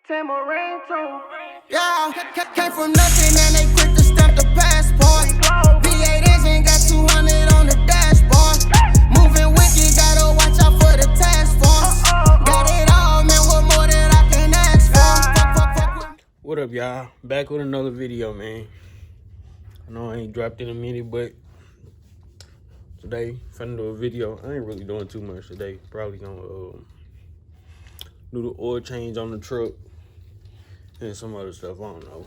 Yeah, came from nothing and they quick to stamp the passport. V8 engine got 200 on the dashboard. Moving wicked, gotta watch out for the task force. Got it all, man, what more than I can ask for? What up, y'all? Back with another video, man. I know I ain't dropped in a minute, but today, finna do a video. I ain't really doing too much today. Probably gonna do the oil change on the truck and some other stuff. I don't know.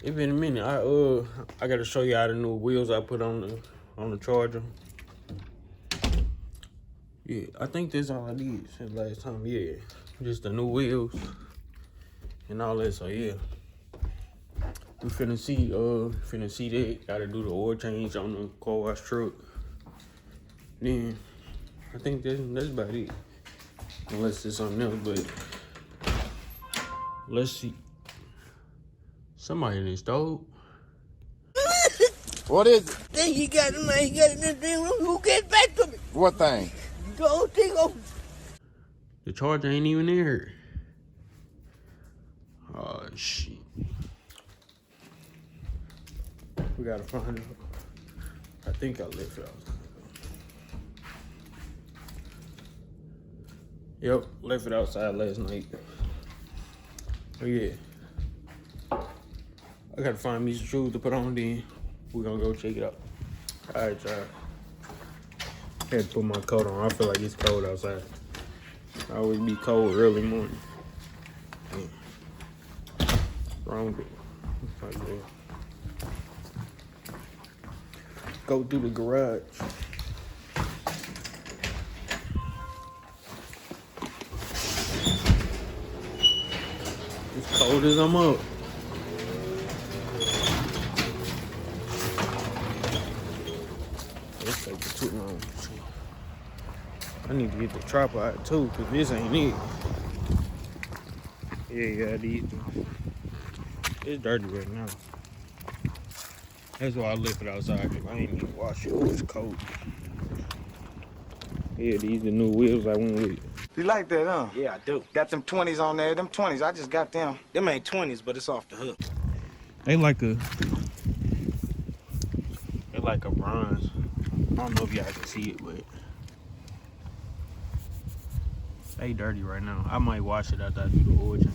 It's been a minute. I gotta show y'all the new wheels I put on the Charger. Yeah, I think that's all I did since last time. Yeah, just the new wheels and all that. So yeah, we finna see that. Gotta do the oil change on the car wash truck. Then I think that's about it. Unless there's something else, but let's see. Somebody in this stove. What is it? Thing he got in there, he got in that damn room. Who get back to me? What thing? The whole thing over. The Charger ain't even in here. Oh shit. We gotta find it. I think I left it outside. Yep, left it outside last night. Oh yeah. I gotta find me some shoes to put on, then we're gonna go check it out. Alright, y'all. Had to put my coat on. I feel like it's cold outside. I always be cold early morning. Wrong. Go through the garage. It's cold as I'm up. It's taking too long. I need to get the tripod out too, cause this ain't it. Yeah, these. It's dirty right now. That's why I left it outside, cause I ain't even wash it. Oh, it's cold. Yeah, these the new wheels I went with. You like that, huh? Yeah, I do. Got them 20s on there. Them 20s, I just got them. Them ain't 20s, but it's off the hook. They like a bronze. I don't know if y'all can see it, but they dirty right now. I might wash it after I do the oil change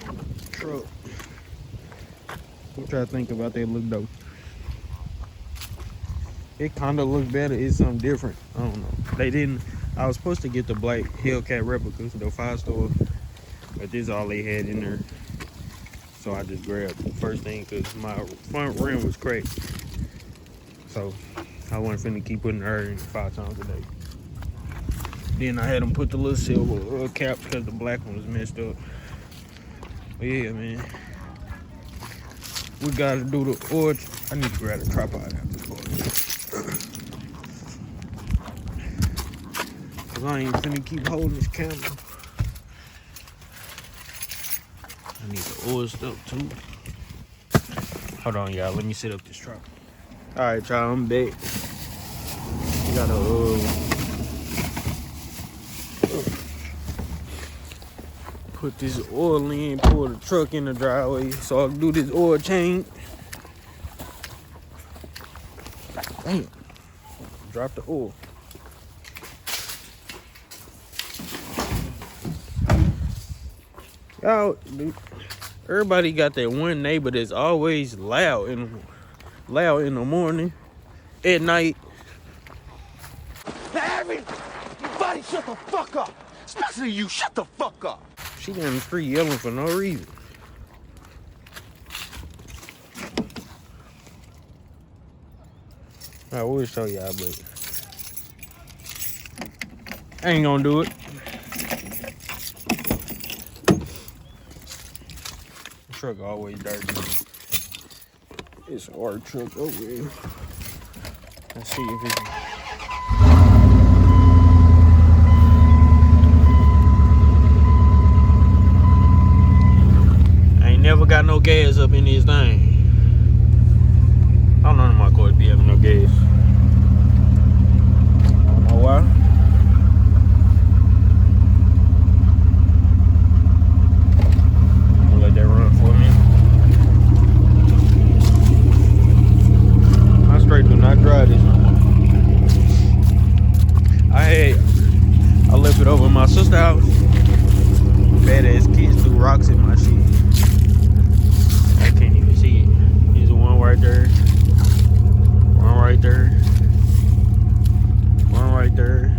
on the truck. What y'all think about that look though? It kind of look better. It's something different. I don't know. They didn't. I was supposed to get the black Hellcat replicas, the 5-star, but this is all they had in there. So I just grabbed the first thing because my front rim was cracked. So I wasn't finna keep putting her in 5 times a day. Then I had them put the little silver cap because the black one was messed up. But yeah, man. We gotta do the oil. I need to grab the tripod out before. Cause I ain't finna keep holding this camera. I need the oil stuff too. Hold on, y'all. Let me set up this tripod. Alright, y'all. I'm back. We gotta put this oil in, pull the truck in the driveway so I can do this oil change. Damn. Drop the oil. Y'all, everybody got that one neighbor that's always loud in the morning, at night. Everybody shut the fuck up. Especially you, shut the fuck up. She down the street yelling for no reason. I will show y'all, but I ain't gonna do it. The truck always dirty. It's our truck over here. Let's see if it's. Never got no gas up in this thing. I don't know if my car be having no gas. I don't know why. it over at my sister's house. Badass kids threw rocks in my shit. I can't even see it. There's one right there. One right there. One right there.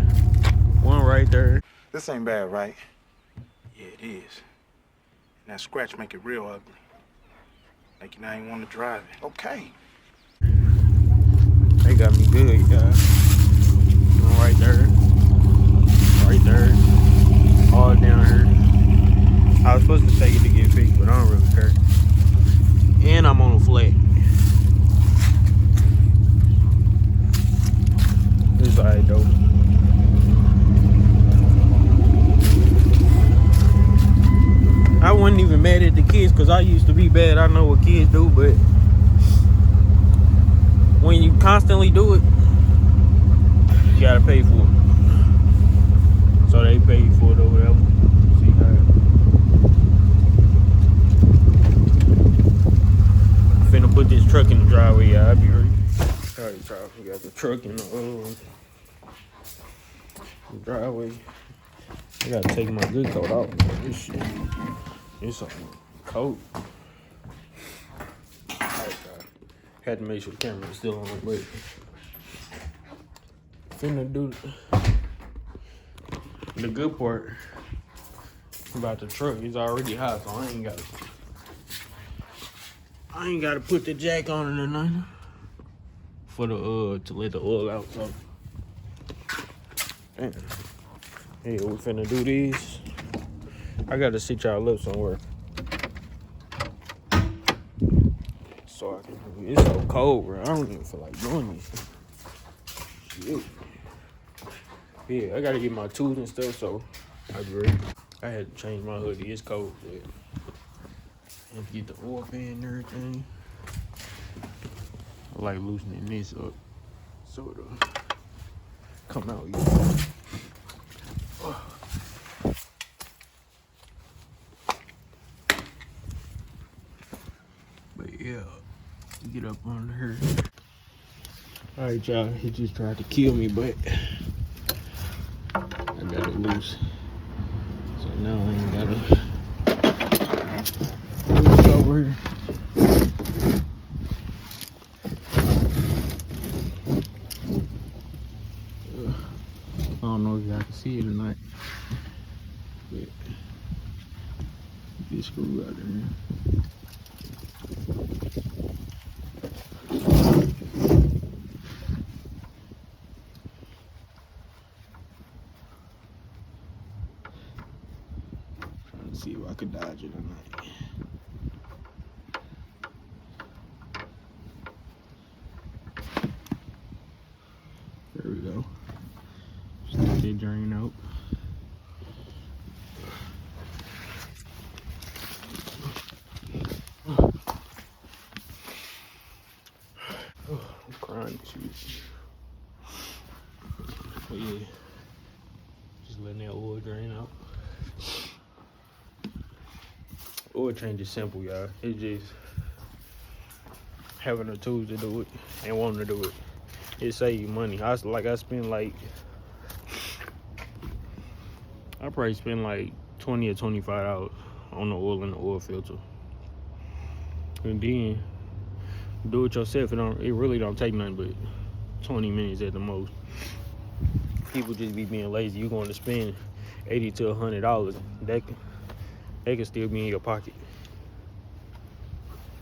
One right there. This ain't bad, right? Yeah, it is. And that scratch make it real ugly. Make you not even want to drive it. Okay. They got me good, y'all. One right there. Right there. All down here. I was supposed to take it to get fixed, but I don't really care. And I'm on a flat. It's alright though. I wasn't even mad at the kids because I used to be bad. I know what kids do, but when you constantly do it, you gotta pay for it. So they paid for it or whatever. See how finna put this truck in the driveway. Yeah, I'll be ready. Alright, y'all. We got the truck in the driveway. I gotta take my good coat off. This shit. It's a coat. Alright, y'all. Had to make sure the camera is still on, but finna do the good part about the truck is already hot, so I ain't gotta put the jack on it or nothing for the to let the oil out. So damn. Hey, we finna do these. I gotta sit y'all up somewhere. So I can. It's so cold, bro. I don't even feel like doing this. Shit. Yeah, I gotta get my tools and stuff, so I be ready. I had to change my hoodie. It's cold, but I have to get the oil pan and everything. I like loosening this up so it'll come out easy. But yeah, get up on her. Alright, y'all, he just tried to kill me, but I got it loose. So now I ain't gotta move it over here. I don't know if y'all can see it or not. But this screw out there. See if I can dodge it or not. There we go. Just let it drain out. I'm crying. But yeah, just letting that oil drain out. Oil change is simple, y'all. It's just having the tools to do it and wanting to do it. It save you money. I spend like, I probably spend like $20 or $25 on the oil and the oil filter. And then do it yourself. It really don't take nothing but 20 minutes at the most. People just be being lazy. You're going to spend $80 to $100. They can still be in your pocket.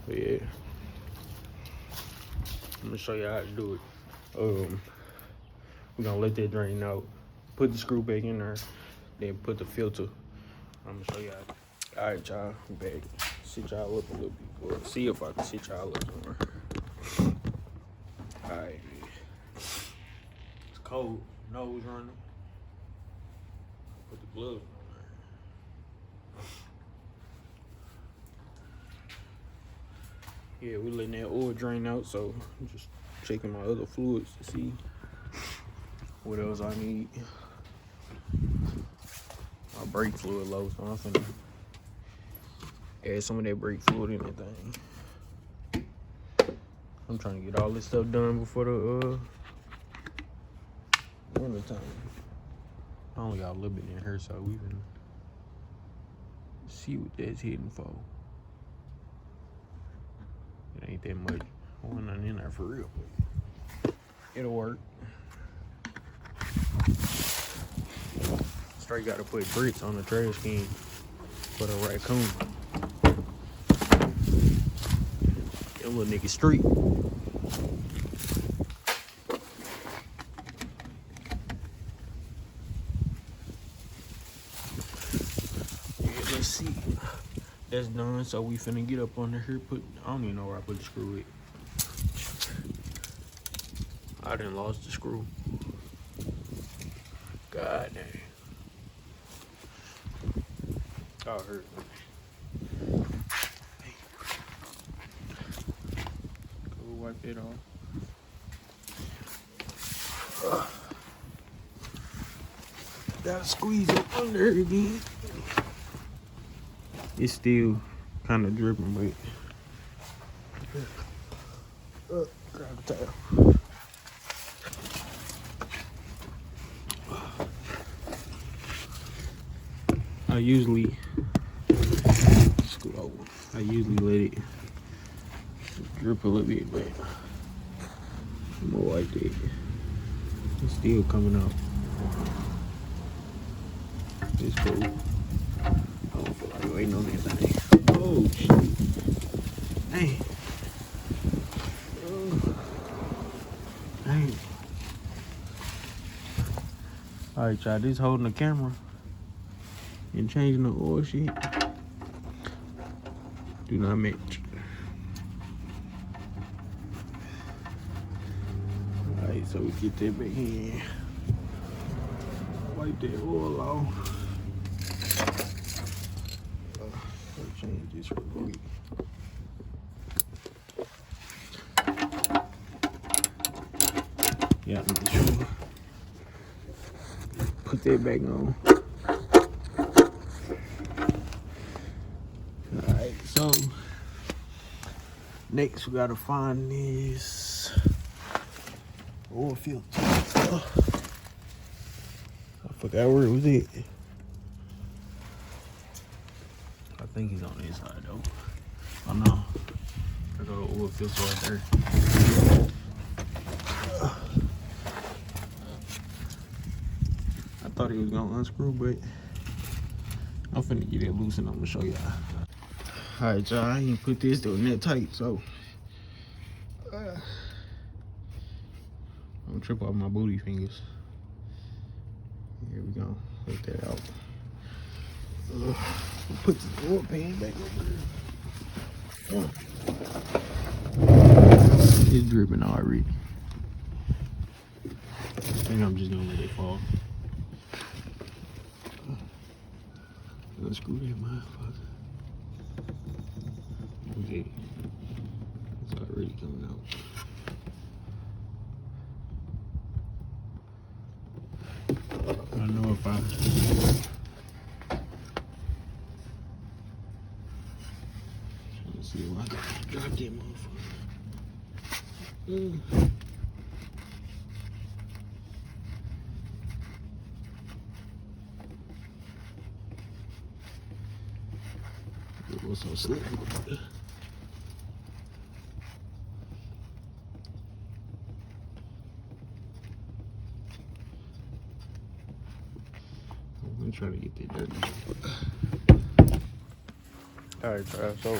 But yeah, I'm gonna show you how to do it. We're gonna let that drain out. Put the screw back in there, then put the filter. I'm gonna show you how. All right, y'all, I'm back. Sit y'all up a little bit. Or see if I can sit y'all up somewhere. All right, it's cold. Nose running. Put the gloves on. Yeah, we're letting that oil drain out, so I'm just checking my other fluids to see what else I need. My brake fluid low, so I'm finna add some of that brake fluid in that thing. I'm trying to get all this stuff done before the winter time. only got a little bit in here, so we can see what that's hitting for. It ain't that much. I want nothing in there for real. It'll work. Straight got to put bricks on the trash can for the raccoon. That little nigga street. Yeah, let's see. That's done, so we finna get up under here. I don't even know where I put the screw at. I done lost the screw. God dang. Oh, it hurt. Go wipe it off. Gotta squeeze it under again. It's still kind of dripping, but grab a towel. I usually let it drip a little bit, but I'm gonna wipe it. It's still coming out. It's cool. I don't feel like waiting on anything. Oh shit. Dang. Oh. Dang. Alright, y'all, this holding the camera and changing the oil shit do not match. Alright, so we get that back in. Wipe that oil off. Change this real quick. Yeah, make sure. Put that back on. Alright, so next we gotta find this oil filter. I forgot where it was at. I think he's on this side though. Oh no. There go the oil filter right there. I thought he was gonna unscrew, but I'm finna get it loose and I'm gonna show y'all. Alright, y'all, I ain't put this though net tight, so I'm gonna trip off my booty fingers. Here we go. Take that out. Put the oil pan back over there. It's dripping already. I think I'm just gonna let it fall. Unscrew that motherfucker. Okay. It's already coming out. I know if I see if I can drop that motherfucker. It was so slippery. I'm gonna try to get that dirty. Alright, y'all, so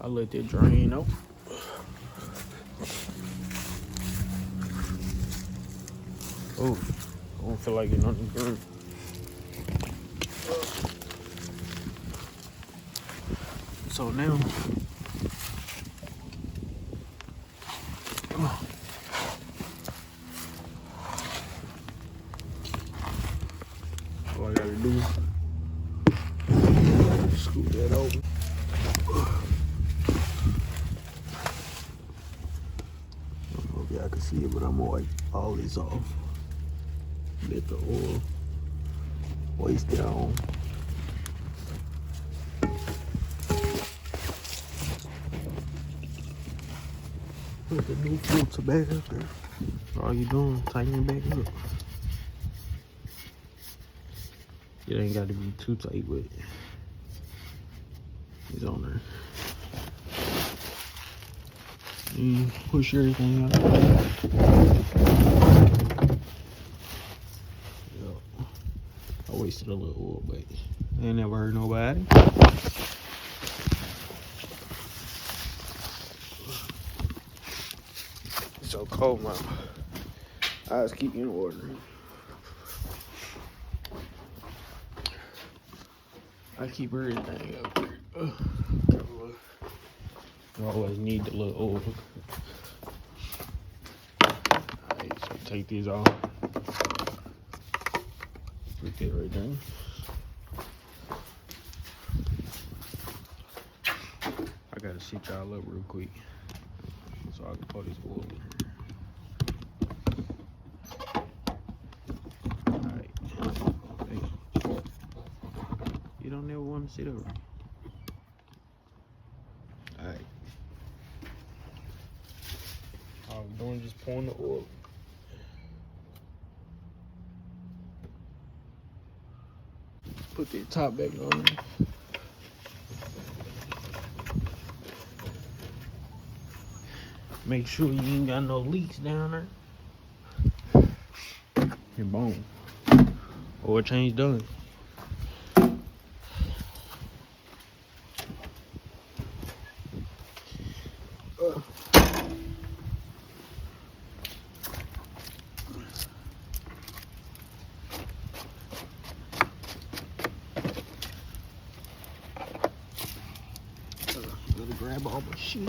I let that drain out. Oh, I don't feel like getting on the ground. So now, all I gotta do is scoop that over. I don't know if y'all can see it, but I'm gonna wipe all this off. Let the oil waste down. Put the new filter back up there. All you doing, tighten it back up. It ain't got to be too tight, but it's on there. And push everything out. Yep. I wasted a little oil, but I ain't never hurt nobody. It's so cold, man. I was keeping in order. I keep everything up here. You always need the little oil. Alright, so take these off. Put that right there. I gotta sit y'all up real quick so I can pour this oil in here. Alright. Hey. You don't never want to sit over. Alright. All I'm doing is just pouring the oil. Put the top back on. Make sure you ain't got no leaks down there. And boom. Oil change done. Gotta grab all my shit.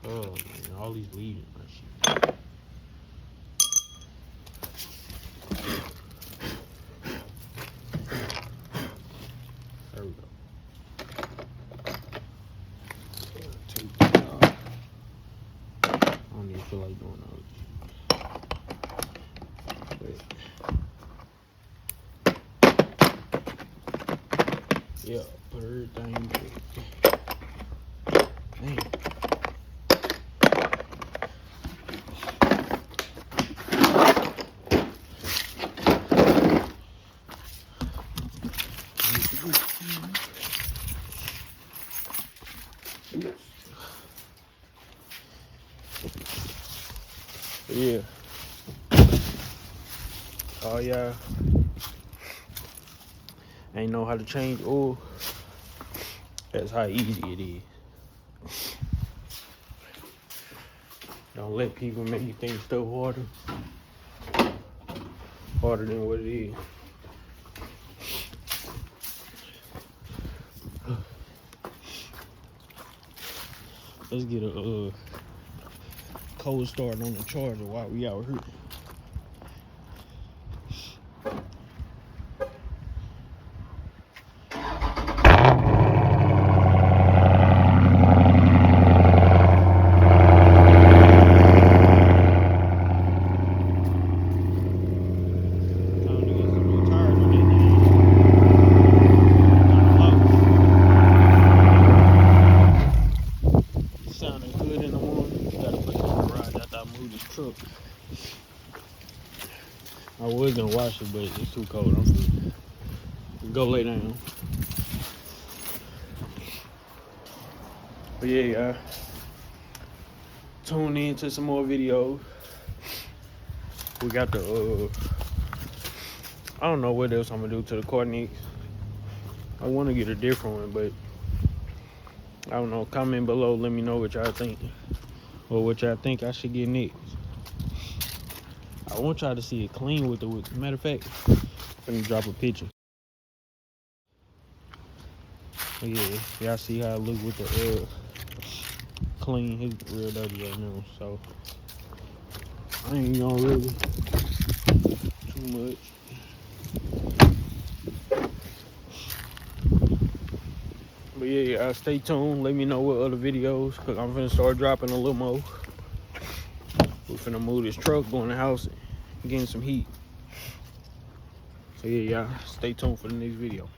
Oh man, all these leaves in my shit. There we go. Take that off. I don't even feel like doing all this. Yeah, put everything back. Dang. Yeah. Oh yeah. Ain't know how to change oil. That's how easy it is. Don't let people make you think stuff harder than what it is. Let's get a cold start on the charger while we out here. I was gonna wash it, but it's too cold. I'm gonna go lay down. But yeah, tune in to some more videos. We got the I don't know what else I'm gonna do to the Cornix. I want to get a different one, but I don't know. Comment below, let me know what y'all think, or what y'all think I should get next. I want y'all to see it clean with the wood. Matter of fact, let me drop a picture. Yeah, y'all see how I look with the clean. It's real dirty right now, so I ain't gonna really too much. But yeah, stay tuned. Let me know what other videos, cause I'm finna start dropping a little more. We're finna move this truck, go in the house, getting some heat. So yeah, y'all stay tuned for the next video.